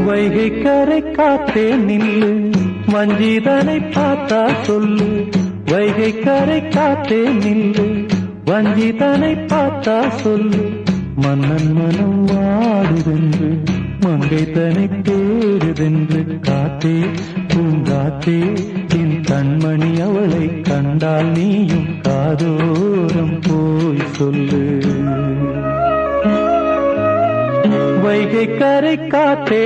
வைகை கரை காத்தே நில்லு, வஞ்சிதனை பார்த்தா சொல்லு. வைகை கரை காத்தே நில்லு, வஞ்சிதனை பார்த்தா சொல்லு. மன்னன் மனம் வாடுதென்று, மங்கை தனை தேடுதென்று. காத்தே பூங்காத்தே, என் கண்மணி அவளை கண்டால் நீயும் காதோரம் போய் சொல்லு. வைகை கரை காத்தே